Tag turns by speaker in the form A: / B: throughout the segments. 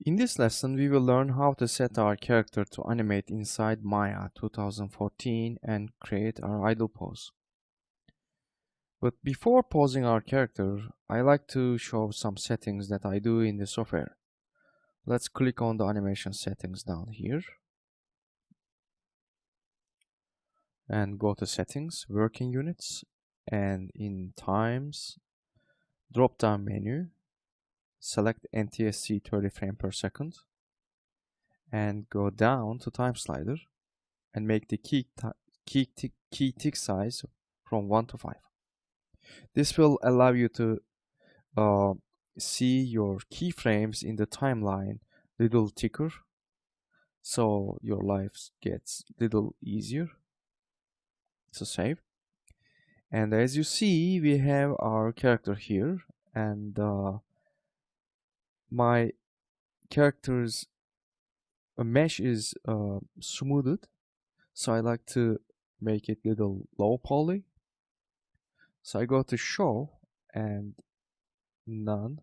A: In this lesson, we will learn how to set our character to animate inside Maya 2014 and create our idle pose. But before posing our character, I like to show some settings that I do in the software. Let's click on the animation settings down here and go to settings, working units, and in times, drop down menu, select NTSC 30 frame per second and go down to time slider and make the key tick size from 1 to 5. This will allow you to uh, see your keyframes in the timeline little thicker, so your life gets little easier to save. And as you see, we have our character here, and my character's mesh is smoothed, so I like to make it little low poly. So I go to show and none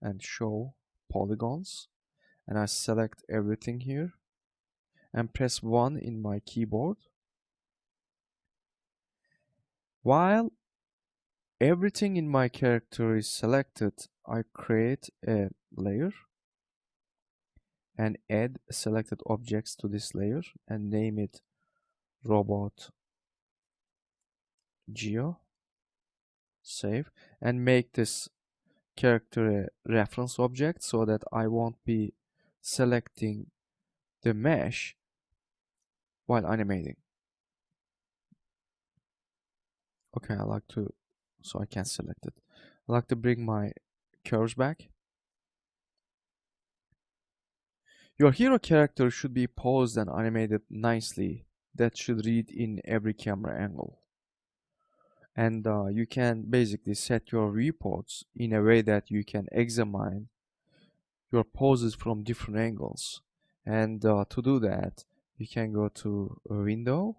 A: and show polygons, and I select everything here and press 1 in my keyboard. While everything in my character is selected, I create a layer and add selected objects to this layer and name it robot geo. Save and make this character a reference object so that I won't be selecting the mesh while animating. Okay, so I can select it. I like to bring my curves back. Your hero character should be posed and animated nicely. That should read in every camera angle. And you can basically set your viewports in a way that you can examine your poses from different angles. And to do that, you can go to Window,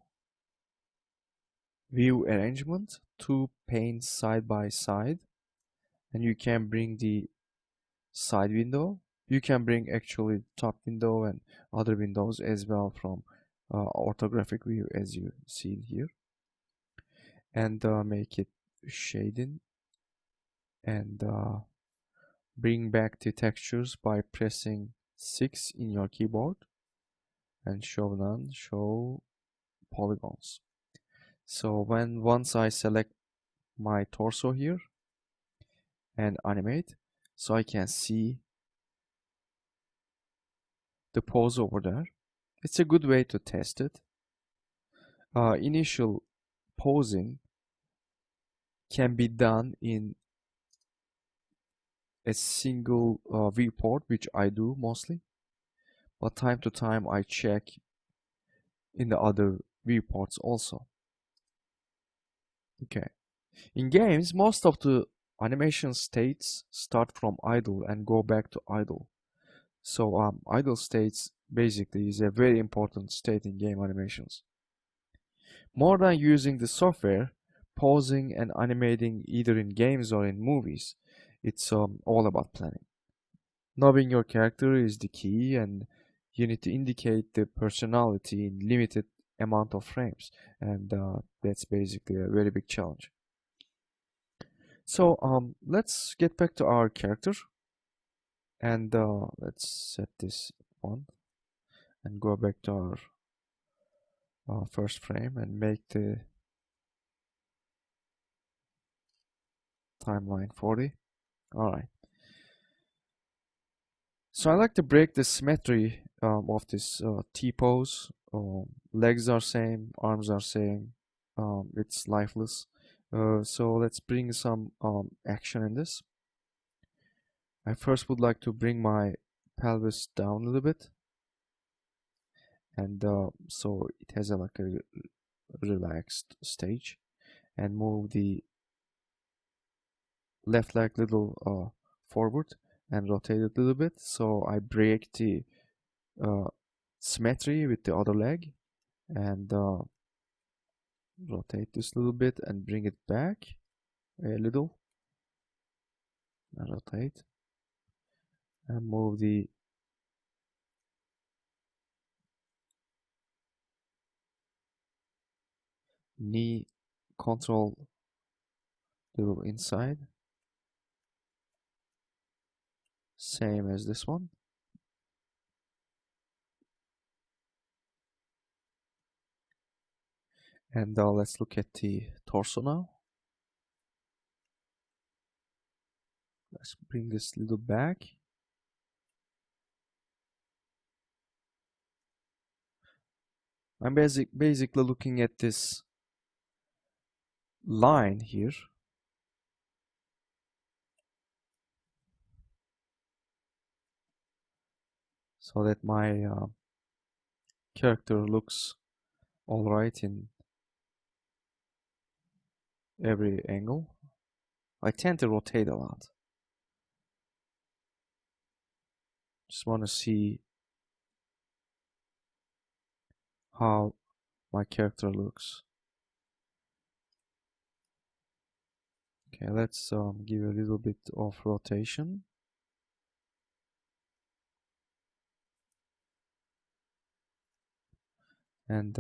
A: View Arrangement, two panes side by side, and you can bring the side window. You can bring actually top window and other windows as well from orthographic view, as you see here, and make it shading and bring back the textures by pressing 6 in your keyboard and show none, show polygons. So once I select my torso here and animate, so I can see the pose over there. It's a good way to test it. Initial posing can be done in a single viewport, which I do mostly, but time to time I check in the other viewports also. Okay. In games, most of the animation states start from idle and go back to idle. So idle states basically is a very important state in game animations. More than using the software, posing and animating either in games or in movies, it's all about planning. Knowing your character is the key, and you need to indicate the personality in limited amount of frames, and that's basically a very big challenge. So let's get back to our character, and let's set this one and go back to our first frame and make the timeline 40. All right. So I like to break the symmetry of this T-pose. Legs are same, arms are same. It's lifeless. So let's bring some action in this. I first would like to bring my pelvis down a little bit, and so it has like a relaxed stage, and move the left leg little forward and rotate it a little bit, so I break the symmetry with the other leg, and rotate this a little bit and bring it back a little, and rotate and move the knee control little inside, same as this one. And let's look at the torso now. Let's bring this little back. I'm basically looking at this line here. So that my character looks alright in every angle. I tend to rotate a lot. Just want to see how my character looks. Okay, let's give a little bit of rotation. And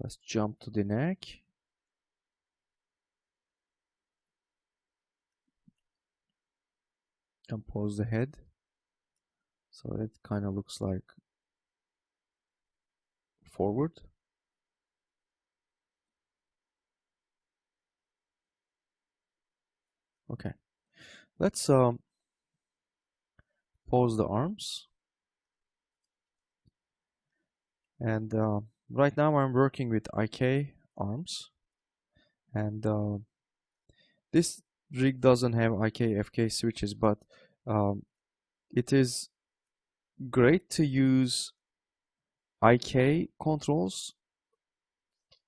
A: let's jump to the neck. Compose the head. So it kind of looks like forward. Okay, let's pose the arms. And right now I'm working with IK arms. And this rig doesn't have IK FK switches, but it is great to use IK controls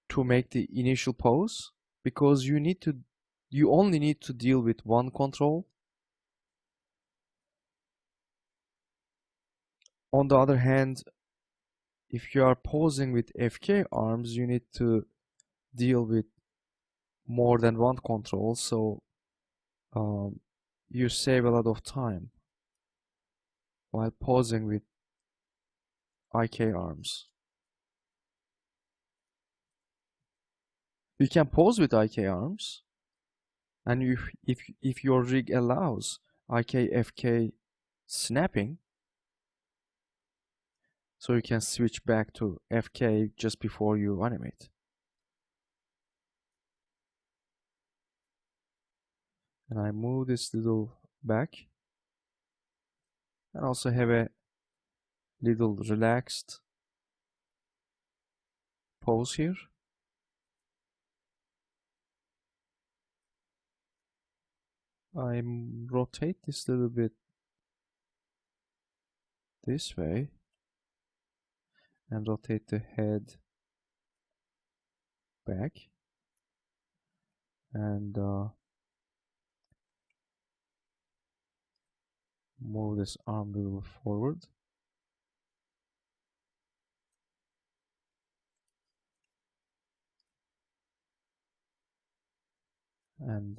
A: to make the initial pose, because you only need to deal with one control. On the other hand, if you are posing with FK arms, you need to deal with more than one control, so you save a lot of time while posing with IK arms. You can pose with IK arms, and if your rig allows IK FK snapping, so you can switch back to FK just before you animate. And I move this little back, and also have a little relaxed pose here. I rotate this a little bit this way, and rotate the head back, and move this arm a little forward. And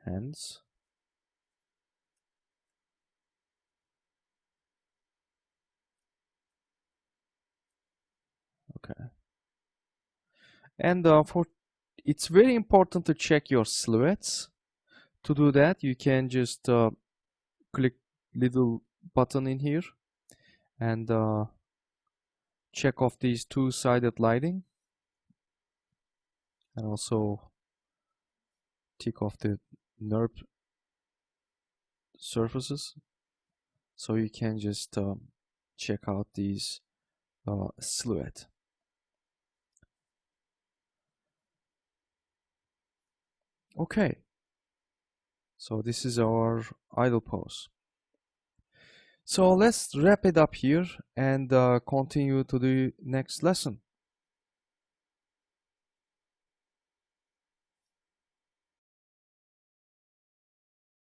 A: hands. Okay. And it's very important to check your silhouettes. To do that, you can just click little button in here and check off these two-sided lighting, and also tick off the NURB surfaces, so you can just check out these silhouette. Okay, so this is our idle pose. So let's wrap it up here and continue to the next lesson.